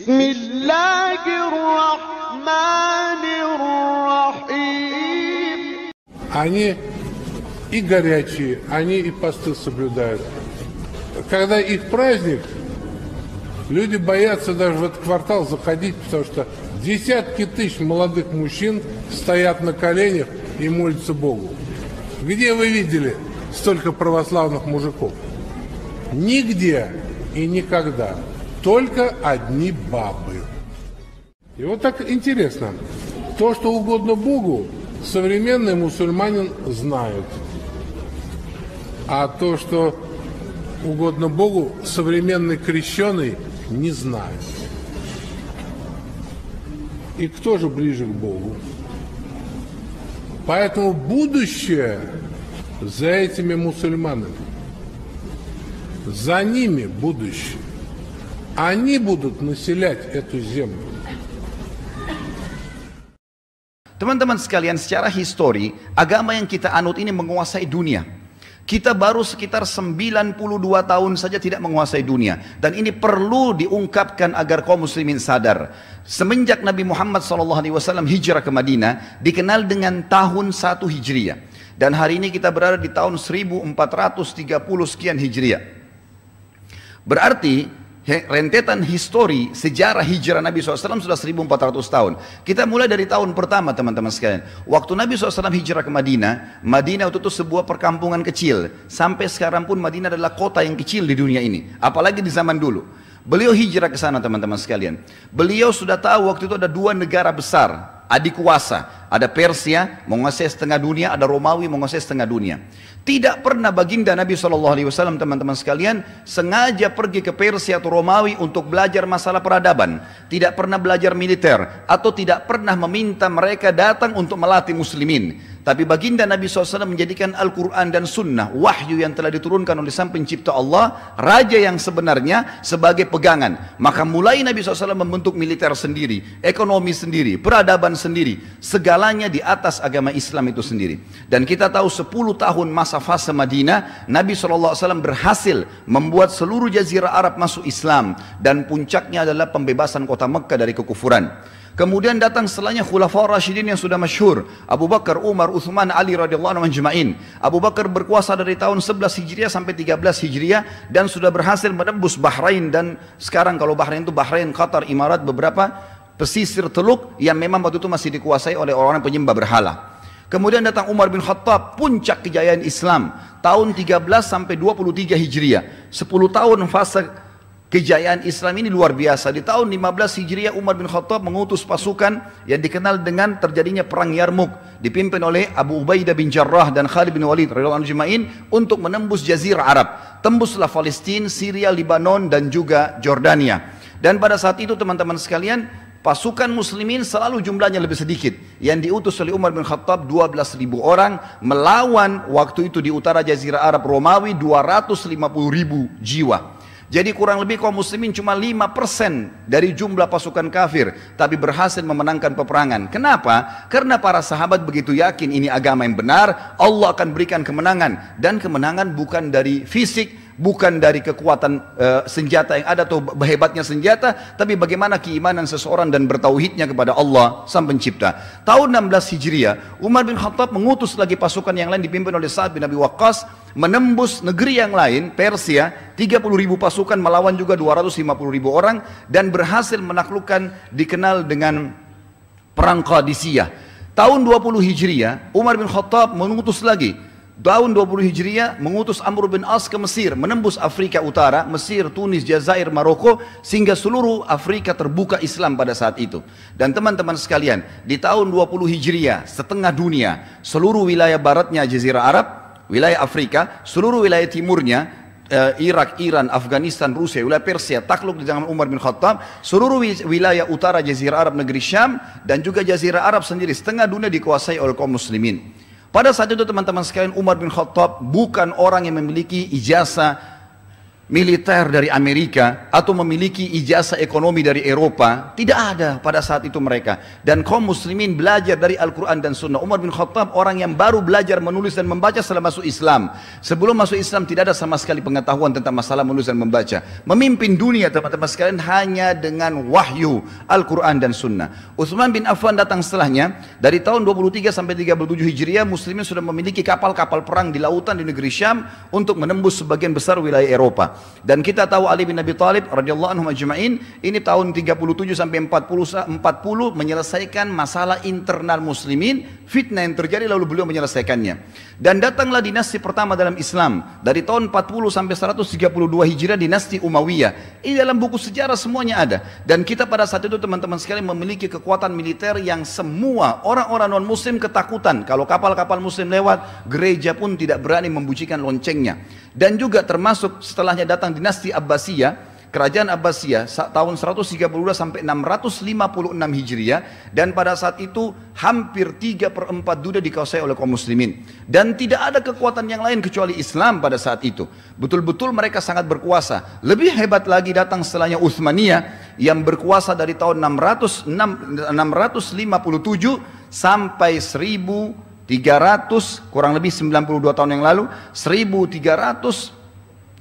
Bismillahirrahmanirrahim. Они и горячие, они и посты соблюдают. Когда их праздник, люди боятся даже в этот квартал заходить, потому что десятки тысяч молодых мужчин стоят на коленях и молятся Богу. Где вы видели столько православных мужиков? Нигде и никогда. Только одни бабы. И вот так интересно. То, что угодно Богу, современный мусульманин знает. А то, что угодно Богу, современный крещеный не знает. И кто же ближе к Богу? Поэтому будущее за этими мусульманами. За ними будущее. Они будут населять эту землю. Teman-teman sekalian, secara histori, agama yang kita anut ini menguasai dunia. Kita baru sekitar 92 tahun saja tidak menguasai dunia. Dan ini perlu diungkapkan agar kaum muslimin sadar. Semenjak Nabi Muhammad SAW hijrah ke Madinah, dikenal dengan tahun 1 Hijriah. Dan hari ini kita berada di tahun 1430 sekian Hijriah. Berarti rentetan histori sejarah hijrah Nabi SAW sudah 1400 tahun. Kita mulai dari tahun pertama, teman-teman sekalian. Waktu Nabi SAW hijrah ke Madinah, Madinah itu sebuah perkampungan kecil. Sampai sekarang pun Madinah adalah kota yang kecil di dunia ini. Apalagi di zaman dulu. Beliau hijrah ke sana, teman-teman sekalian. Beliau sudah tahu waktu itu ada 2 negara besar, adik kuasa. Ada Persia menguasai setengah dunia, ada Romawi menguasai setengah dunia. Tidak pernah baginda Nabi SAW, teman-teman sekalian, sengaja pergi ke Persia atau Romawi untuk belajar masalah peradaban. Tidak pernah belajar militer, atau tidak pernah meminta mereka datang untuk melatih muslimin. Tapi baginda Nabi SAW menjadikan Al-Quran dan Sunnah, wahyu yang telah diturunkan oleh Sang Pencipta Allah, raja yang sebenarnya, sebagai pegangan. Maka mulai Nabi SAW membentuk militer sendiri, ekonomi sendiri, peradaban sendiri, segalanya di atas agama Islam itu sendiri. Dan kita tahu 10 tahun masa fase Madinah, Nabi SAW berhasil membuat seluruh jazirah Arab masuk Islam. Dan puncaknya adalah pembebasan kota Mekah dari kekufuran. Kemudian datang setelahnya Khulafaur Rasyidin yang sudah masyhur, Abu Bakar, Umar, Uthman, Ali radhiyallahu anhum ajma'in. Abu Bakar berkuasa dari tahun 11 Hijriah sampai 13 Hijriah dan sudah berhasil menembus Bahrain, dan sekarang kalau Bahrain itu Bahrain, Qatar, Imarat, beberapa pesisir teluk yang memang waktu itu masih dikuasai oleh orang-orang penyembah berhala. Kemudian datang Umar bin Khattab, puncak kejayaan Islam, tahun 13 sampai 23 Hijriah. 10 tahun fase kejayaan Islam ini luar biasa. Di tahun 15 Hijriah Umar bin Khattab mengutus pasukan yang dikenal dengan terjadinya perang Yarmuk, dipimpin oleh Abu Ubaidah bin Jarrah dan Khalid bin Walid radhiyallahu anhum ajma'in, untuk menembus jazirah Arab. Tembuslah Palestina, Syria, Lebanon dan juga Jordania. Dan pada saat itu, teman-teman sekalian, pasukan muslimin selalu jumlahnya lebih sedikit. Yang diutus oleh Umar bin Khattab 12.000 orang melawan waktu itu di utara jazirah Arab Romawi 250.000 jiwa. Jadi kurang lebih kaum muslimin cuma 5% dari jumlah pasukan kafir, tapi berhasil memenangkan peperangan. Kenapa? Karena para sahabat begitu yakin ini agama yang benar, Allah akan berikan kemenangan. Dan kemenangan bukan dari fisik, bukan dari kekuatan senjata yang ada atau hebatnya senjata, tapi bagaimana keimanan seseorang dan bertauhidnya kepada Allah Sang Pencipta. Tahun 16 Hijriah, Umar bin Khattab mengutus lagi pasukan yang lain dipimpin oleh Sa'ad bin Abi Waqqas, menembus negeri yang lain, Persia, 30.000 pasukan melawan juga 250.000 orang, dan berhasil menaklukkan dikenal dengan Perang Qadisiyah. Tahun 20 Hijriah, Umar bin Khattab mengutus lagi. Tahun 20 Hijriah mengutus Amr bin As ke Mesir, menembus Afrika Utara, Mesir, Tunis, Jazair, Maroko, sehingga seluruh Afrika terbuka Islam pada saat itu. Dan teman-teman sekalian, di tahun 20 Hijriah, setengah dunia, seluruh wilayah baratnya Jazirah Arab, wilayah Afrika, seluruh wilayah timurnya, Irak, Iran, Afghanistan, Rusia, wilayah Persia, takluk di zaman Umar bin Khattab, seluruh wilayah utara Jazirah Arab negeri Syam, dan juga Jazirah Arab sendiri, setengah dunia dikuasai oleh kaum muslimin. Pada saat itu, teman-teman sekalian, Umar bin Khattab bukan orang yang memiliki ijazah militer dari Amerika atau memiliki ijazah ekonomi dari Eropa. Tidak ada pada saat itu mereka. Dan kaum muslimin belajar dari Al-Quran dan Sunnah. Umar bin Khattab orang yang baru belajar menulis dan membaca setelah masuk Islam. Sebelum masuk Islam tidak ada sama sekali pengetahuan tentang masalah menulis dan membaca. Memimpin dunia teman-teman sekalian hanya dengan wahyu Al-Quran dan Sunnah. Utsman bin Affan datang setelahnya. Dari tahun 23 sampai 37 Hijriah, muslimin sudah memiliki kapal-kapal perang di lautan di negeri Syam untuk menembus sebagian besar wilayah Eropa. Dan kita tahu Ali bin Abi Thalib radhiyallahu anhu ajma'in ini tahun 37 sampai 40 menyelesaikan masalah internal muslimin, fitnah yang terjadi lalu beliau menyelesaikannya. Dan datanglah dinasti pertama dalam Islam dari tahun 40 sampai 132 Hijriah, dinasti Umayyah. Ini dalam buku sejarah semuanya ada. Dan kita pada saat itu teman-teman sekalian memiliki kekuatan militer yang semua orang-orang non muslim ketakutan. Kalau kapal-kapal muslim lewat, gereja pun tidak berani membuncikan loncengnya. Dan juga termasuk setelahnya datang dinasti Abbasiyah, kerajaan Abbasiyah tahun 132 sampai 656 Hijriah, dan pada saat itu hampir 3/4 dunia dikuasai oleh kaum muslimin. Dan tidak ada kekuatan yang lain kecuali Islam pada saat itu. Betul-betul mereka sangat berkuasa. Lebih hebat lagi datang setelahnya Utsmaniyah yang berkuasa dari tahun 657 sampai 1300, kurang lebih 92 tahun yang lalu, 1300,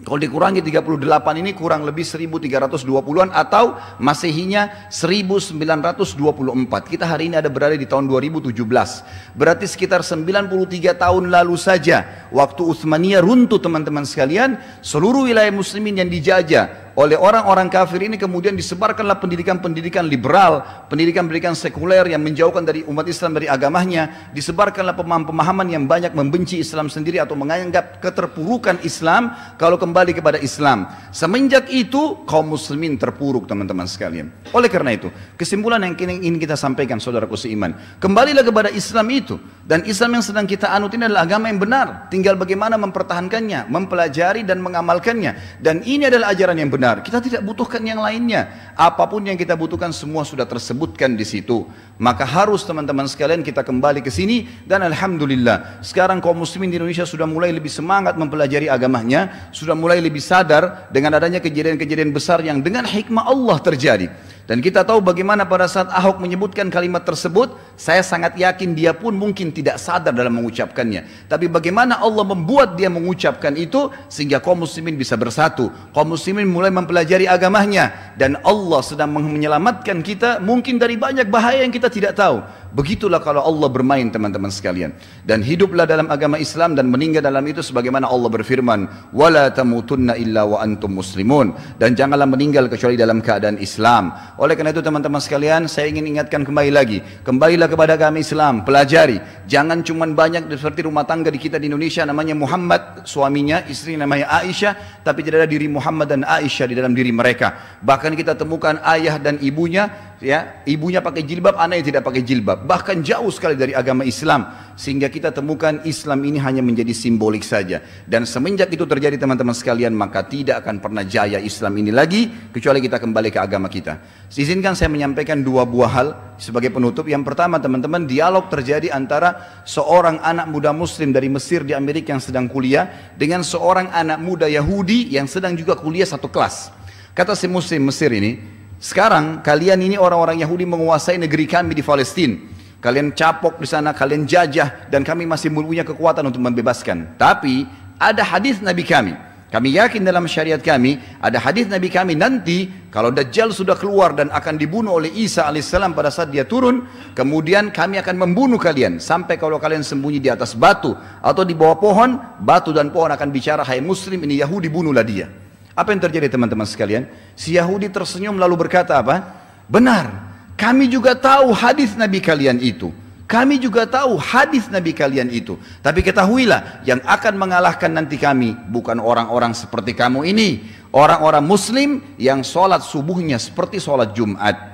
kalau dikurangi 38 ini kurang lebih 1320-an atau Masehinya 1924. Kita hari ini ada berada di tahun 2017. Berarti sekitar 93 tahun lalu saja waktu Utsmaniyah runtuh teman-teman sekalian, seluruh wilayah muslimin yang dijajah oleh orang-orang kafir ini kemudian disebarkanlah pendidikan-pendidikan liberal, pendidikan-pendidikan sekuler yang menjauhkan dari umat Islam dari agamanya, disebarkanlah pemahaman-pemahaman yang banyak membenci Islam sendiri atau menganggap keterpurukan Islam kalau kembali kepada Islam. Semenjak itu kaum muslimin terpuruk teman-teman sekalian. Oleh karena itu, kesimpulan yang ingin kita sampaikan saudaraku seiman, kembalilah kepada Islam itu, dan Islam yang sedang kita anut ini adalah agama yang benar, tinggal bagaimana mempertahankannya, mempelajari dan mengamalkannya. Dan ini adalah ajaran yang benar. Kita tidak butuhkan yang lainnya. Apapun yang kita butuhkan semua sudah tersebutkan di situ. Maka harus teman-teman sekalian kita kembali ke sini, dan alhamdulillah sekarang kaum muslimin di Indonesia sudah mulai lebih semangat mempelajari agamanya, sudah mulai lebih sadar dengan adanya kejadian-kejadian besar yang dengan hikmah Allah terjadi. Dan kita tahu bagaimana pada saat Ahok menyebutkan kalimat tersebut, saya sangat yakin dia pun mungkin tidak sadar dalam mengucapkannya. Tapi bagaimana Allah membuat dia mengucapkan itu sehingga kaum muslimin bisa bersatu. Kaum muslimin mulai mempelajari agamanya, dan Allah sedang menyelamatkan kita mungkin dari banyak bahaya yang kita tidak tahu. Begitulah kalau Allah bermain teman-teman sekalian. Dan hiduplah dalam agama Islam dan meninggal dalam itu sebagaimana Allah berfirman, wala tamutunna illa wa antum muslimun, dan janganlah meninggal kecuali dalam keadaan Islam. Oleh karena itu teman-teman sekalian, saya ingin ingatkan kembali lagi, kembalilah kepada agama Islam, pelajari. Jangan cuma banyak seperti rumah tangga di kita di Indonesia namanya Muhammad, suaminya, istri namanya Aisyah, tapi tidak ada diri Muhammad dan Aisyah di dalam diri mereka. Bahkan kita temukan ayah dan ibunya, ya, ibunya pakai jilbab, anaknya tidak pakai jilbab. Bahkan jauh sekali dari agama Islam, sehingga kita temukan Islam ini hanya menjadi simbolik saja. Dan semenjak itu terjadi teman-teman sekalian, maka tidak akan pernah jaya Islam ini lagi kecuali kita kembali ke agama kita. Izinkan saya menyampaikan dua buah hal sebagai penutup. Yang pertama teman-teman, dialog terjadi antara seorang anak muda muslim dari Mesir di Amerika yang sedang kuliah dengan seorang anak muda Yahudi yang sedang juga kuliah satu kelas. Kata si muslim Mesir ini, sekarang kalian ini orang-orang Yahudi menguasai negeri kami di Palestina. Kalian capok di sana, kalian jajah, dan kami masih punya kekuatan untuk membebaskan. Tapi ada hadis Nabi kami. Kami yakin dalam syariat kami ada hadis Nabi kami nanti kalau Dajjal sudah keluar dan akan dibunuh oleh Isa alaihissalam pada saat dia turun, kemudian kami akan membunuh kalian sampai kalau kalian sembunyi di atas batu atau di bawah pohon, batu dan pohon akan bicara, hai muslim, ini Yahudi, bunuhlah dia. Apa yang terjadi teman-teman sekalian? Si Yahudi tersenyum lalu berkata apa? Benar. Kami juga tahu hadis Nabi kalian itu. Kami juga tahu hadis Nabi kalian itu. Tapi ketahuilah, yang akan mengalahkan nanti kami bukan orang-orang seperti kamu ini. Orang-orang muslim yang sholat subuhnya seperti sholat Jumat.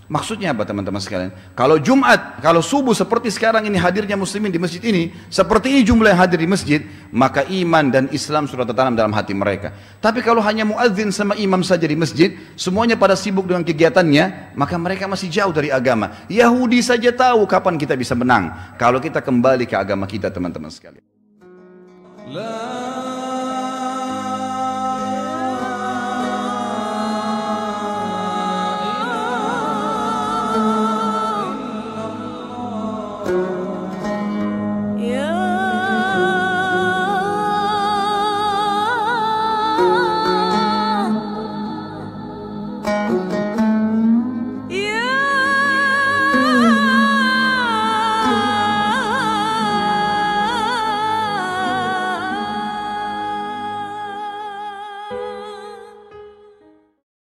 Maksudnya apa teman-teman sekalian? Kalau Jumat, kalau subuh seperti sekarang ini hadirnya muslimin di masjid ini, seperti ini jumlah yang hadir di masjid, maka iman dan Islam sudah tertanam dalam hati mereka. Tapi kalau hanya muadzin sama imam saja di masjid, semuanya pada sibuk dengan kegiatannya, maka mereka masih jauh dari agama. Yahudi saja tahu kapan kita bisa menang kalau kita kembali ke agama kita teman-teman sekalian.